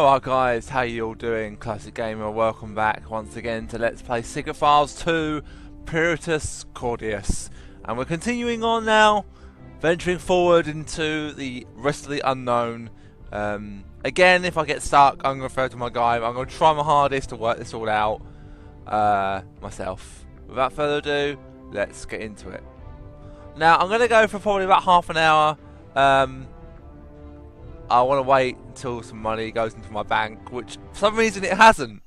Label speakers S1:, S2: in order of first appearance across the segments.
S1: Alright guys, how you all doing? Classic Gamer, welcome back once again to Let's Play Secret Files 2 Puritas Cordis. And we're continuing on now, venturing forward into the rest of the unknown. Again, if I get stuck, I'm going to refer to my guide. I'm going to try my hardest to work this all out myself. Without further ado, let's get into it. Now, I'm going to go for probably about half an hour. I want to wait until some money goes into my bank, which for some reason it hasn't.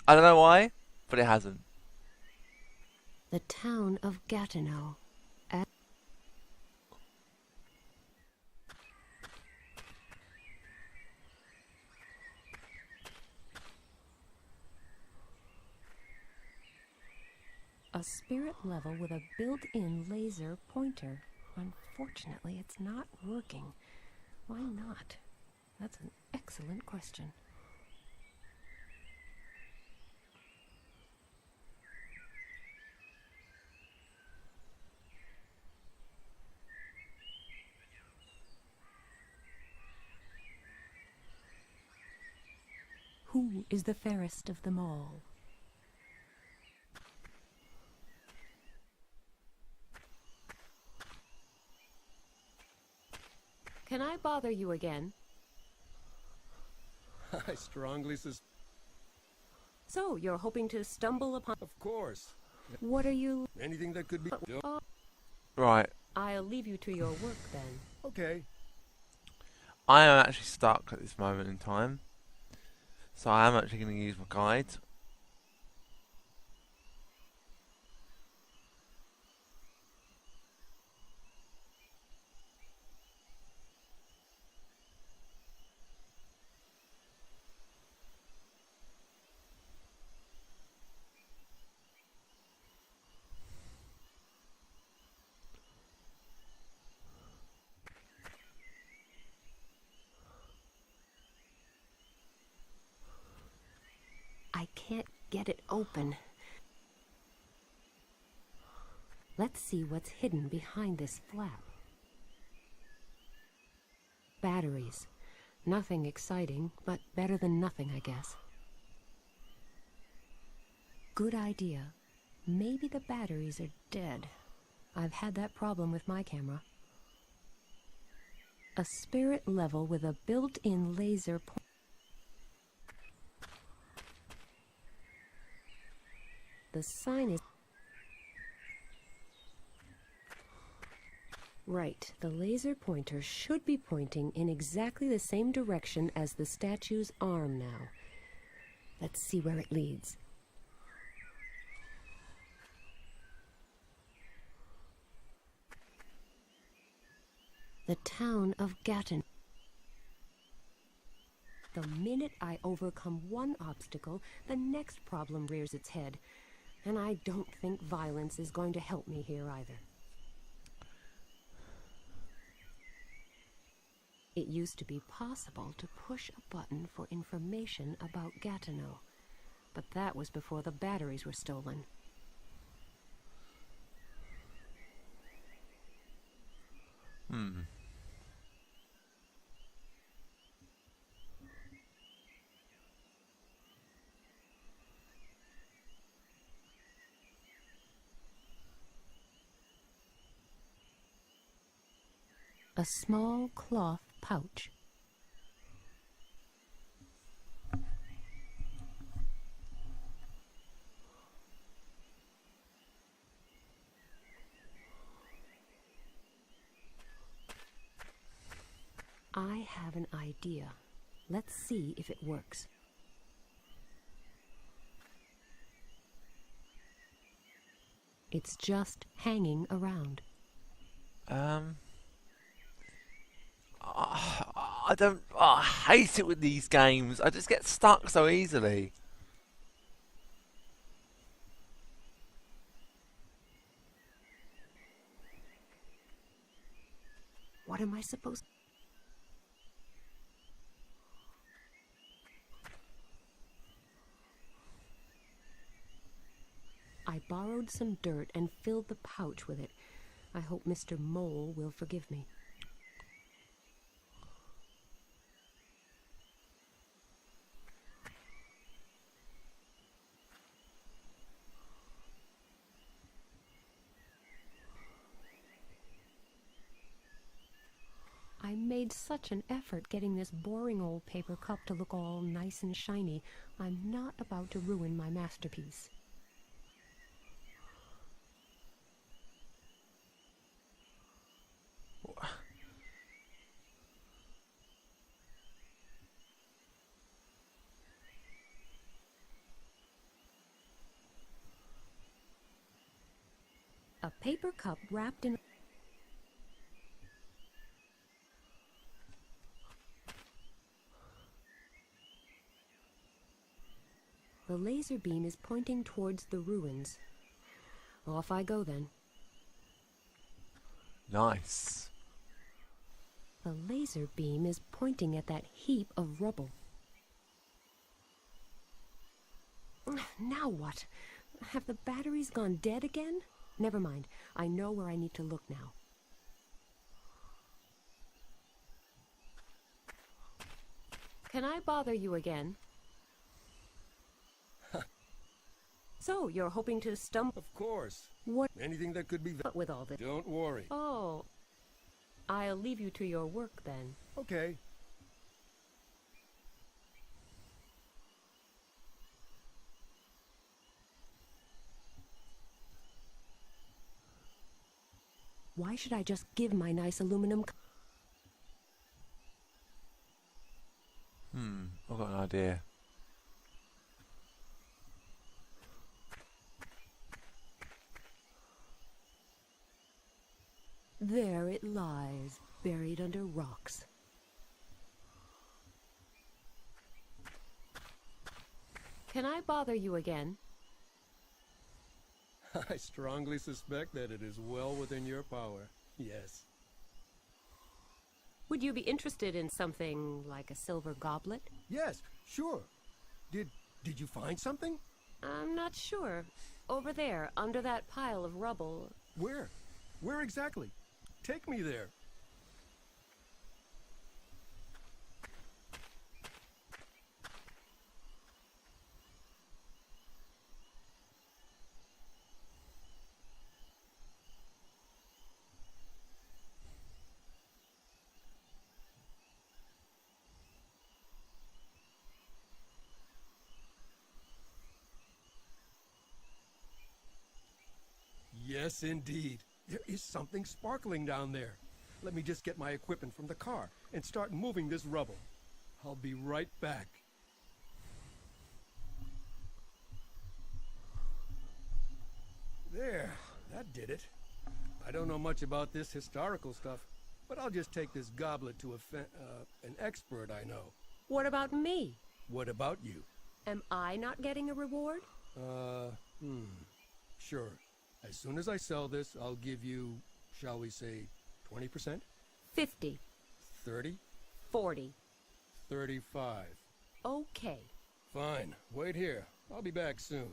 S1: I don't know why, but it hasn't.
S2: The town of Gatineau. A spirit level with a built-in laser pointer. Unfortunately, it's not working. Why not? That's an excellent question. Who is the fairest of them all? Can I bother you again?
S3: I strongly suspect.
S2: So, you're hoping to stumble upon...
S3: Of course.
S2: What are you...
S3: Anything that could be...
S1: Right.
S2: I'll leave you to your work then.
S3: Okay.
S1: I am actually stuck at this moment in time. So I am actually going to use my guide.
S2: I can't get it open. Let's see what's hidden behind this flap. Batteries. Nothing exciting, but better than nothing, I guess. Good idea. Maybe the batteries are dead. I've had that problem with my camera. A spirit level with a built-in laser pointer. The sign is... Right, the laser pointer should be pointing in exactly the same direction as the statue's arm now. Let's see where it leads. The town of Gatineau. The minute I overcome one obstacle, the next problem rears its head. And I don't think violence is going to help me here either. It used to be possible to push a button for information about Gatineau, but that was before the batteries were stolen. A small cloth pouch. I have an idea. Let's see if it works. It's just hanging around.
S1: I hate it with these games. I just get stuck so easily.
S2: What am I supposed to... I borrowed some dirt and filled the pouch with it. I hope Mr. Mole will forgive me. made such an effort getting this boring old paper cup to look all nice and shiny. I'm not about to ruin my masterpiece. A paper cup wrapped in... The laser beam is pointing towards the ruins. Off I go then.
S1: Nice.
S2: The laser beam is pointing at that heap of rubble. Now what? Have the batteries gone dead again? Never mind. I know where I need to look now. Can I bother you again? So, you're hoping to stumble...
S3: Of course.
S2: What
S3: Anything that could be...
S2: with all this?
S3: Don't worry.
S2: Oh, I'll leave you to your work then.
S3: Okay.
S2: Why should I just give my nice aluminum...
S1: I've got an idea.
S2: There it lies, buried under rocks. Can I bother you again?
S3: I strongly suspect that it is well within your power. Yes.
S2: Would you be interested in something like a silver goblet?
S3: Yes, sure. Did you find something?
S2: I'm not sure. Over there, under that pile of rubble.
S3: Where? Where exactly? Take me there. Yes, indeed. There is something sparkling down there. Let me just get my equipment from the car and start moving this rubble. I'll be right back. There, that did it. I don't know much about this historical stuff, but I'll just take this goblet to an expert I know.
S2: What about me?
S3: What about you?
S2: Am I not getting a reward?
S3: Sure. As soon as I sell this, I'll give you, shall we say, 20%?
S2: 50.
S3: 30?
S2: 40.
S3: 35.
S2: Okay.
S3: Fine. Wait here. I'll be back soon.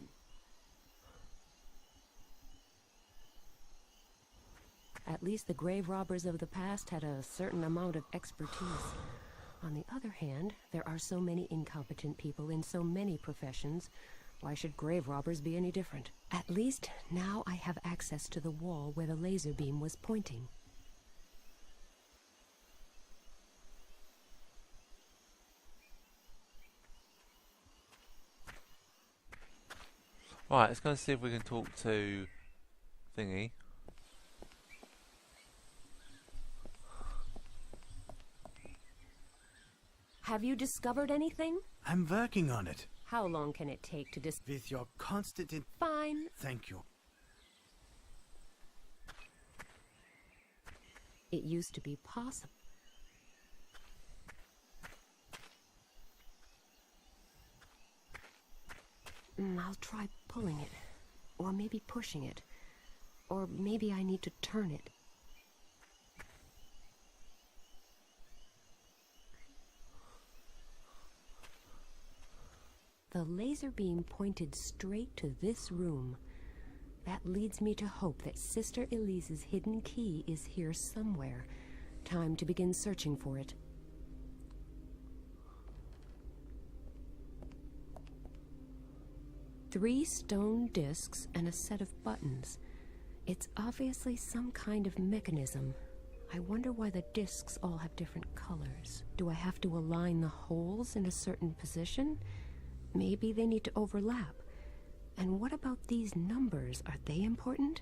S2: At least the grave robbers of the past had a certain amount of expertise. On the other hand, there are so many incompetent people in so many professions. Why should grave robbers be any different? At least now I have access to the wall where the laser beam was pointing.
S1: Right, let's go and see if we can talk to Thingy.
S2: Have you discovered anything?
S4: I'm working on it.
S2: How long can it take to
S4: With your constant
S2: Fine.
S4: Thank you.
S2: It used to be possible. I'll try pulling it. Or maybe pushing it. Or maybe I need to turn it. The laser beam pointed straight to this room. That leads me to hope that Sister Elise's hidden key is here somewhere. Time to begin searching for it. Three stone discs and a set of buttons. It's obviously some kind of mechanism. I wonder why the discs all have different colors. Do I have to align the holes in a certain position? Maybe they need to overlap. And what about these numbers? Are they important?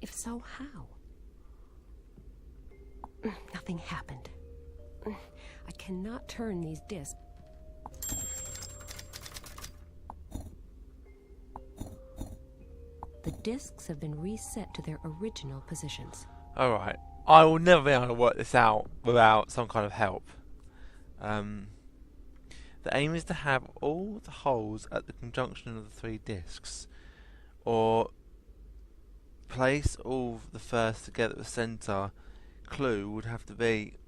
S2: If so, how? Nothing happened. I cannot turn these discs. The discs have been reset to their original positions.
S1: Alright, I will never be able to work this out without some kind of help. The aim is to have all the holes at the conjunction of the 3 discs, or place all the first together at the centre. Clue would have to be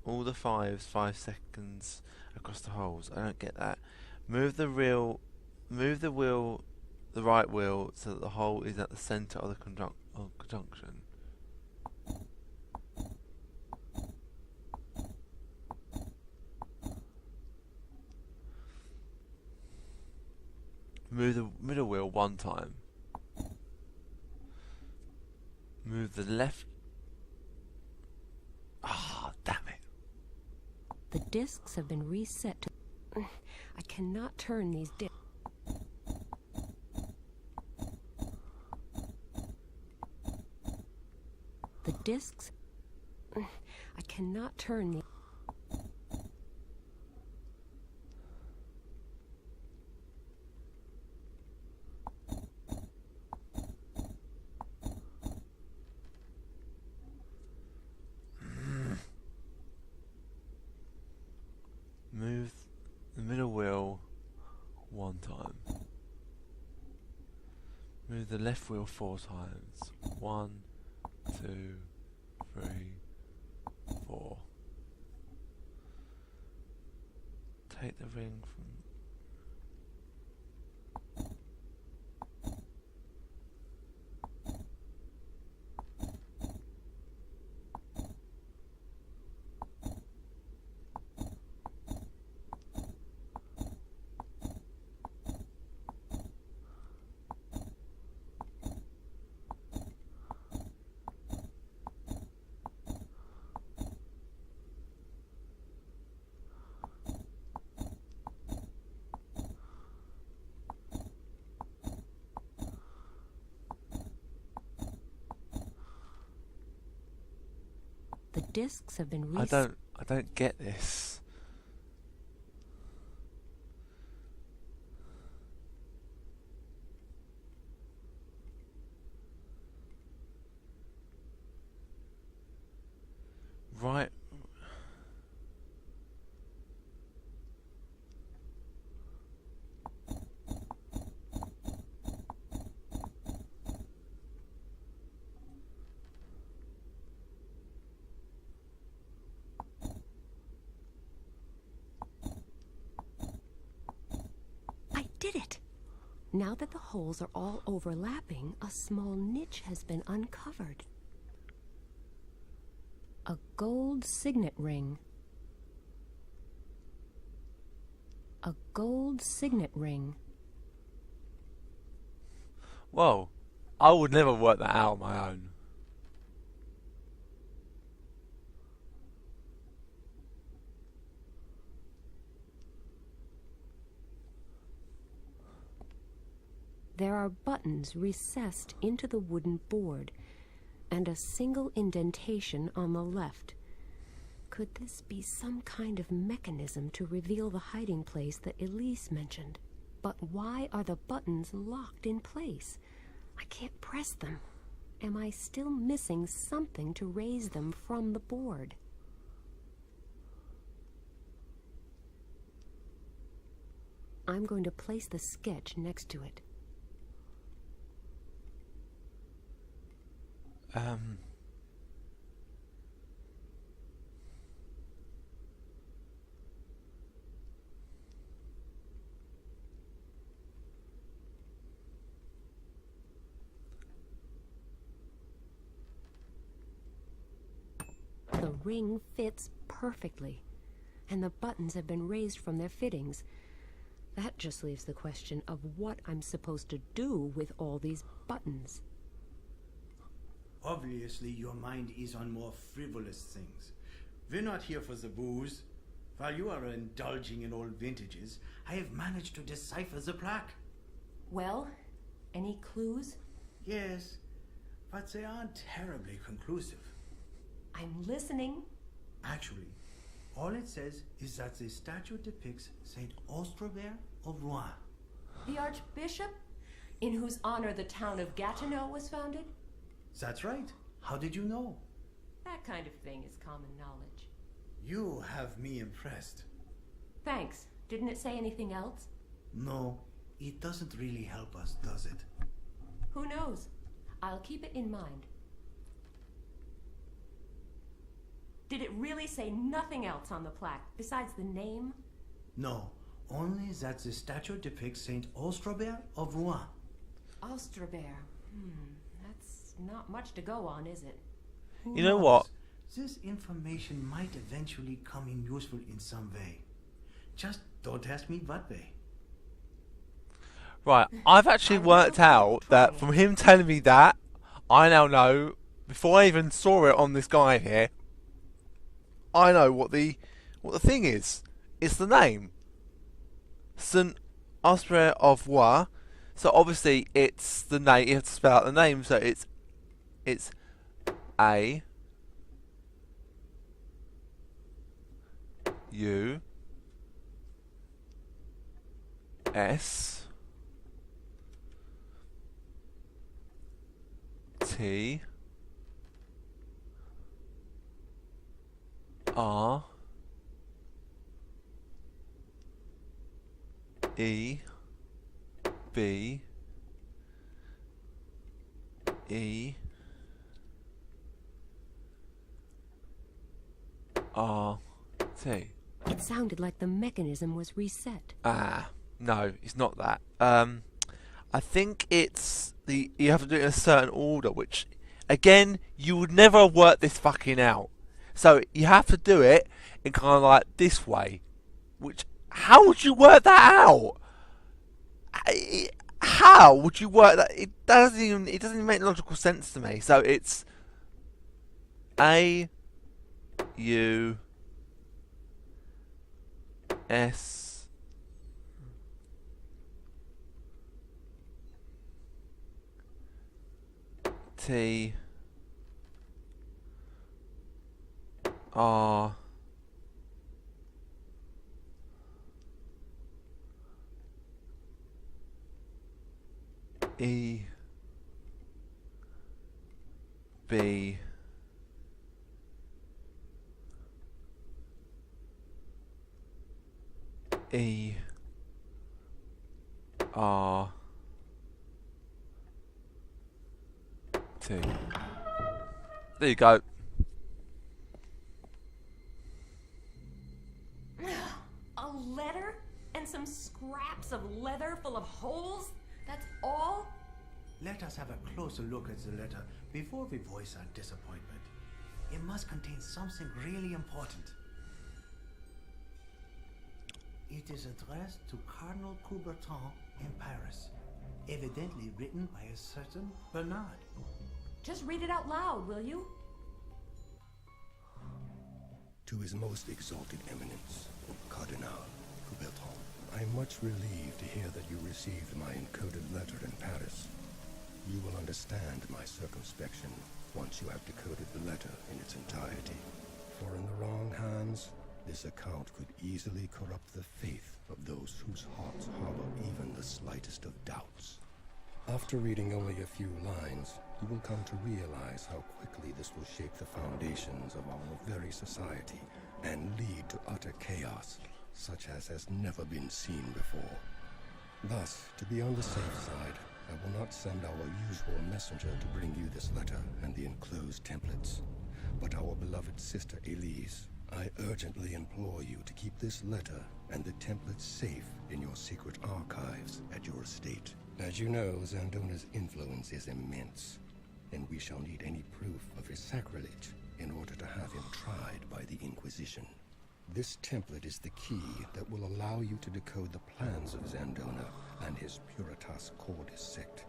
S1: all the 5 seconds across the holes. I don't get that. Move the right wheel so that the hole is at the centre of the conjunction. Move the middle wheel 1 time. Move the left. Ah, damn it.
S2: The discs have been reset to... I cannot turn these discs. The discs... I cannot turn the...
S1: Move the middle wheel 1 time. Move the left wheel 4 times. 1, 2, 3, 4. Take the ring from...
S2: The discs have been reset.
S1: I don't get this. Right.
S2: Did it! Now that the holes are all overlapping, a small niche has been uncovered. A gold signet ring. A gold signet ring.
S1: Whoa. I would never work that out on my own.
S2: There are buttons recessed into the wooden board, and a single indentation on the left. Could this be some kind of mechanism to reveal the hiding place that Elise mentioned? But why are the buttons locked in place? I can't press them. Am I still missing something to raise them from the board? I'm going to place the sketch next to it. The ring fits perfectly, and the buttons have been raised from their fittings. That just leaves the question of what I'm supposed to do with all these buttons.
S4: Obviously, your mind is on more frivolous things. We're not here for the booze. While you are indulging in old vintages, I have managed to decipher the plaque.
S2: Well, any clues?
S4: Yes, but they aren't terribly conclusive.
S2: I'm listening.
S4: Actually, all it says is that the statue depicts Saint Austrebert of Rouen.
S2: The Archbishop, in whose honor the town of Gatineau was founded?
S4: That's right. How did you know?
S2: That kind of thing is common knowledge.
S4: You have me impressed.
S2: Thanks. Didn't it say anything else?
S4: No, it doesn't really help us, does it?
S2: Who knows? I'll keep it in mind. Did it really say nothing else on the plaque, besides the name?
S4: No, only that the statue depicts Saint Austrebert of Rouen.
S2: Austrebert. That's not much to go on, is it?
S1: You know what?
S4: This information might eventually come in useful in some way. Just don't ask me what way.
S1: Right, I've actually worked out that from him telling me that, I now know, before I even saw it on this guy here, I know what the thing is. It's the name. Saint Austrebert of Rouen. So obviously it's the name, you have to spell out the name, so it's A U S T R E B E R T.
S2: It sounded like the mechanism was reset.
S1: Ah, no, it's not that. I think it's you have to do it in a certain order, which again you would never work this fucking out. So you have to do it in kind of like this way. Which how would you work that out? How would you work that? It doesn't even make logical sense to me. So it's A U S T R E B E R T. There you go.
S2: A letter? And some scraps of leather full of holes? That's all?
S4: Let us have a closer look at the letter before we voice our disappointment. It must contain something really important. It is addressed to Cardinal Coubertin in Paris, evidently written by a certain Bernard.
S2: Just read it out loud, will you?
S3: To His Most Exalted Eminence, Cardinal Coubertin, I am much relieved to hear that you received my encoded letter in Paris. You will understand my circumspection once you have decoded the letter in its entirety. For in the wrong hands, this account could easily corrupt the faith of those whose hearts harbor even the slightest of doubts. After reading only a few lines, you will come to realize how quickly this will shake the foundations of our very society and lead to utter chaos, such as has never been seen before. Thus, to be on the safe side, I will not send our usual messenger to bring you this letter and the enclosed templates, but our beloved sister Elise. I urgently implore you to keep this letter and the templates safe in your secret archives at your estate. As you know, Zandona's influence is immense, and we shall need any proof of his sacrilege in order to have him tried by the Inquisition. This template is the key that will allow you to decode the plans of Zandona and his Puritas Cordis sect,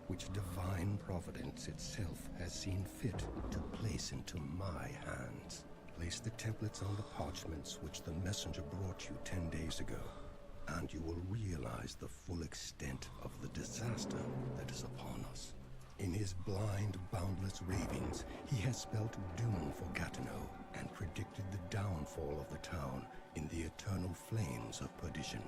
S3: which divine providence itself has seen fit to place into my hands. Place the templates on the parchments which the messenger brought you 10 days ago, and you will realize the full extent of the disaster that is upon us. In his blind, boundless ravings, he has spelt doom for Gatineau and predicted the downfall of the town in the eternal flames of perdition.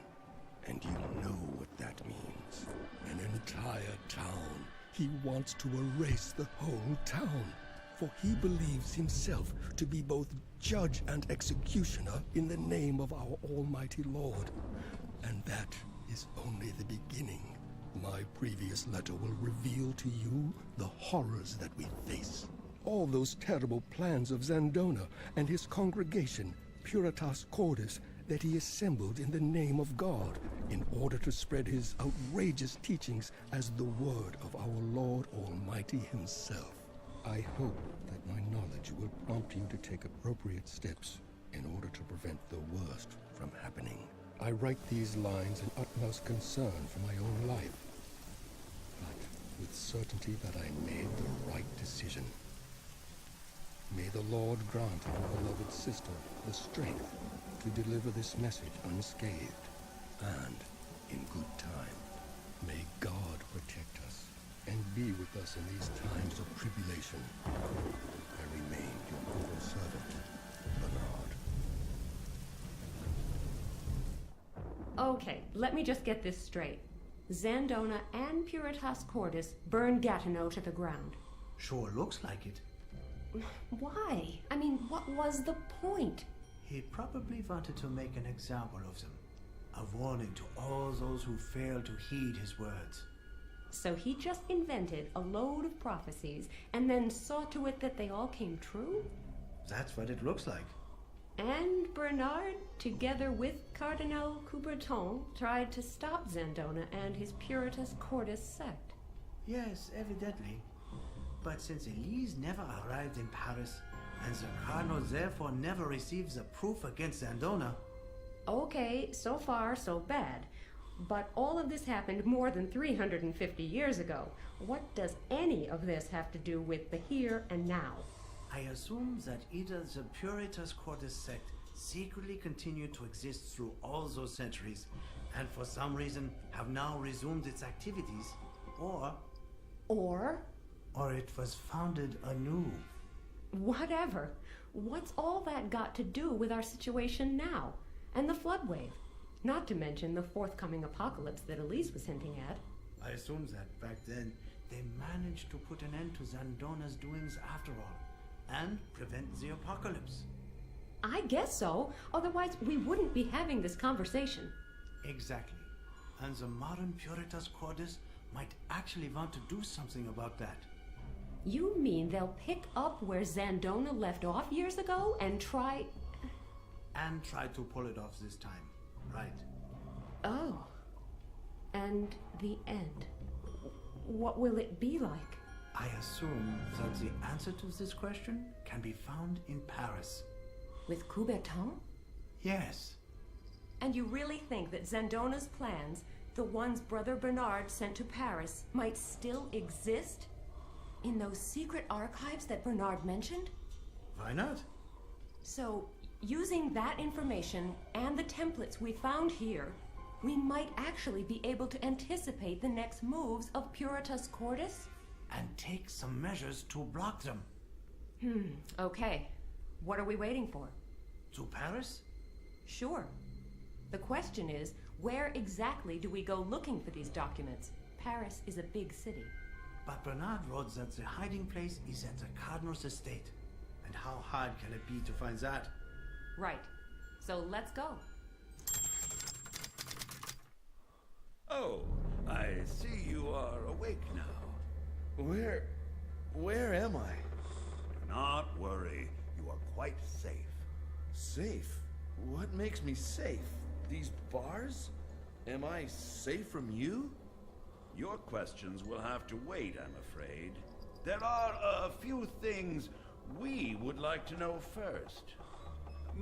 S3: And you know what that means. An entire town. He wants to erase the whole town, for he believes himself to be both judge and executioner in the name of our almighty Lord. And that is only the beginning. My previous letter will reveal to you the horrors that we face. All those terrible plans of Zandona and his congregation, Puritas Cordis, that he assembled in the name of God in order to spread his outrageous teachings as the word of our Lord Almighty himself. I hope that my knowledge will prompt you to take appropriate steps in order to prevent the worst from happening. I write these lines in utmost concern for my own life, but with certainty that I made the right decision. May the Lord grant our beloved sister the strength to deliver this message unscathed and in good time. May God protect us and be with us in these times of tribulation. I remain your humble servant, Bernard.
S2: Okay, let me just get this straight. Zandona and Puritas Cordis burned Gatineau to the ground.
S4: Sure looks like it.
S2: Why? I mean, what was the point?
S4: He probably wanted to make an example of them. A warning to all those who fail to heed his words.
S2: So he just invented a load of prophecies and then saw to it that they all came true?
S4: That's what it looks like.
S2: And Bernard, together with Cardinal Coubertin, tried to stop Zandona and his Puritas Cordis sect.
S4: Yes, evidently. But since Elise never arrived in Paris, and the Cardinal therefore never receives the proof against Zandona.
S2: Okay, so far so bad. But all of this happened more than 350 years ago. What does any of this have to do with the here and now?
S4: I assume that either the Puritas Cordis sect secretly continued to exist through all those centuries, and for some reason have now resumed its activities, or it was founded anew.
S2: Whatever. What's all that got to do with our situation now? And the flood wave? Not to mention the forthcoming apocalypse that Elise was hinting at.
S4: I assume that back then they managed to put an end to Zandona's doings after all, and prevent the apocalypse.
S2: I guess so. Otherwise, we wouldn't be having this conversation.
S4: Exactly. And the modern Puritas Cordis might actually want to do something about that.
S2: You mean they'll pick up where Zandona left off years ago and try...
S4: And try to pull it off this time, right?
S2: Oh. And the end. What will it be like?
S4: I assume that the answer to this question can be found in Paris.
S2: With Coubertin?
S4: Yes.
S2: And you really think that Zandona's plans, the ones Brother Bernard sent to Paris, might still exist? In those secret archives that Bernard mentioned?
S4: Why not?
S2: So, using that information and the templates we found here, we might actually be able to anticipate the next moves of Puritas Cordis?
S4: And take some measures to block them.
S2: Okay. What are we waiting for?
S4: To Paris?
S2: Sure. The question is, where exactly do we go looking for these documents? Paris is a big city.
S4: But Bernard wrote that the hiding place is at the Cardinal's estate. And how hard can it be to find that?
S2: Right. So let's go.
S5: Oh, I see you are awake now.
S6: Where am I?
S5: Do not worry. You are quite safe.
S6: Safe? What makes me safe? These bars? Am I safe from you?
S5: Your questions will have to wait, I'm afraid. There are a few things we would like to know first.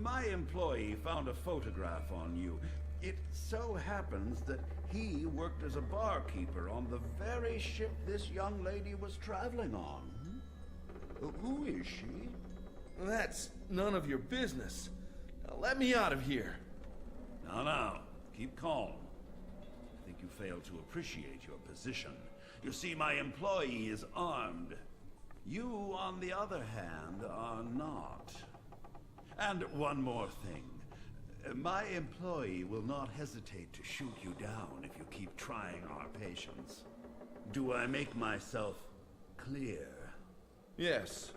S5: My employee found a photograph on you. It so happens that he worked as a barkeeper on the very ship this young lady was traveling on. Who is she?
S6: That's none of your business. Now let me out of here.
S5: Now, keep calm. I think you fail to appreciate your position. You see, my employee is armed. You, on the other hand, are not. And one more thing. My employee will not hesitate to shoot you down if you keep trying our patience. Do I make myself clear?
S6: Yes,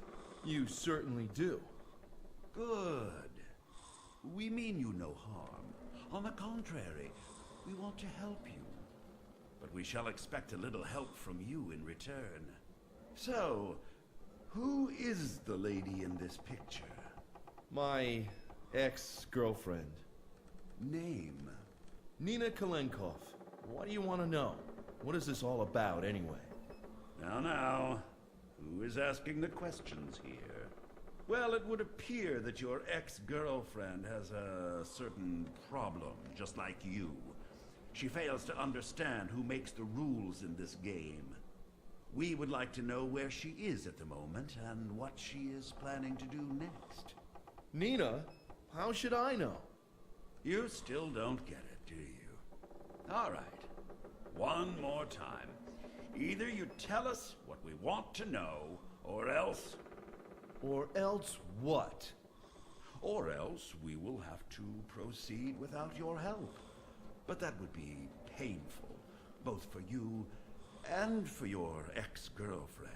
S6: you certainly do.
S5: Good. We mean you no harm. On the contrary, we want to help you. But we shall expect a little help from you in return. So, who is the lady in this picture?
S6: My ex-girlfriend.
S5: Name?
S6: Nina Kalenkov. What do you want to know? What is this all about, anyway?
S5: Now, who is asking the questions here? Well, it would appear that your ex-girlfriend has a certain problem, just like you. She fails to understand who makes the rules in this game. We would like to know where she is at the moment and what she is planning to do next.
S6: Nina? How should I know?
S5: You still don't get it, do you? All right. One more time. Either you tell us what we want to know, or else...
S6: Or else what?
S5: Or else we will have to proceed without your help. But that would be painful, both for you and for your ex-girlfriend.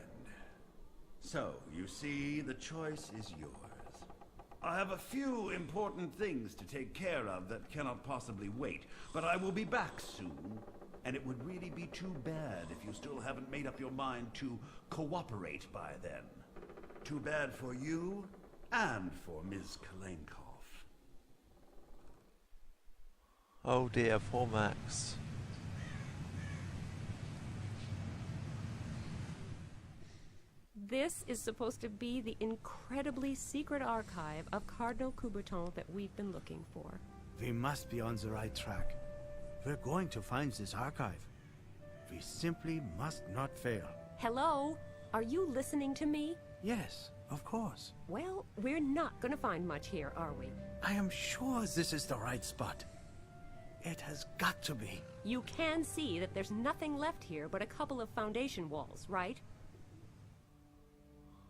S5: So, you see, the choice is yours. I have a few important things to take care of that cannot possibly wait, but I will be back soon, and it would really be too bad if you still haven't made up your mind to cooperate by then. Too bad for you and for Ms. Kalenkov.
S1: Oh dear, poor Max.
S2: This is supposed to be the incredibly secret archive of Cardinal Coubertin that we've been looking for.
S4: We must be on the right track. We're going to find this archive. We simply must not fail.
S2: Hello? Are you listening to me?
S4: Yes, of course.
S2: Well, we're not going to find much here, are we?
S4: I am sure this is the right spot. It has got to be.
S2: You can see that there's nothing left here but a couple of foundation walls, right?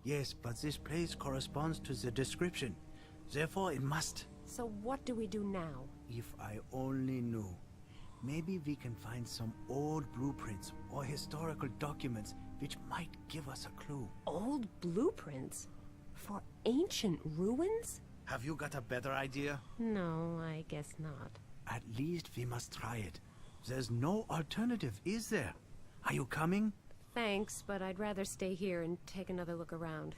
S4: Yes, but this place corresponds to the description. Therefore, it must.
S2: So what do we do now?
S4: If I only knew. Maybe we can find some old blueprints or historical documents which might give us a clue.
S2: Old blueprints? For ancient ruins?
S4: Have you got a better idea?
S2: No, I guess not.
S4: At least we must try it. There's no alternative, is there? Are you coming?
S2: Thanks, but I'd rather stay here and take another look around.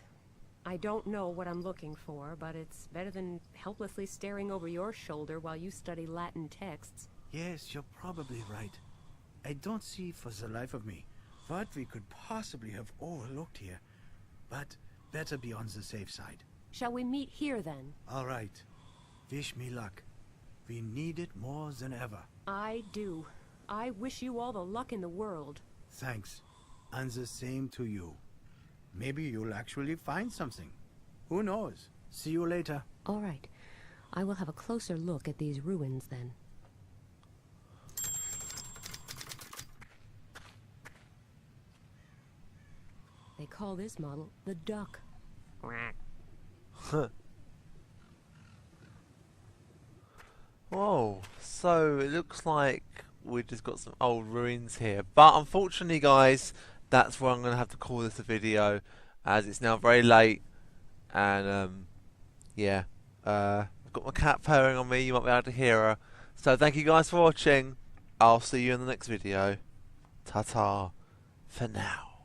S2: I don't know what I'm looking for, but it's better than helplessly staring over your shoulder while you study Latin texts.
S4: Yes, you're probably right. I don't see for the life of me what we could possibly have overlooked here. But better be on the safe side.
S2: Shall we meet here then?
S4: All right. Wish me luck. We need it more than ever.
S2: I do. I wish you all the luck in the world.
S4: Thanks. And the same to you. Maybe you'll actually find something. Who knows? See you later.
S2: All right. I will have a closer look at these ruins then. They call this model the Duck.
S1: Whoa, so it looks like we've just got some old ruins here. But unfortunately, guys, that's where I'm going to have to call this a video, as it's now very late. And, yeah, I've got my cat purring on me. You might be able to hear her. So thank you guys for watching. I'll see you in the next video. Ta-ta for now.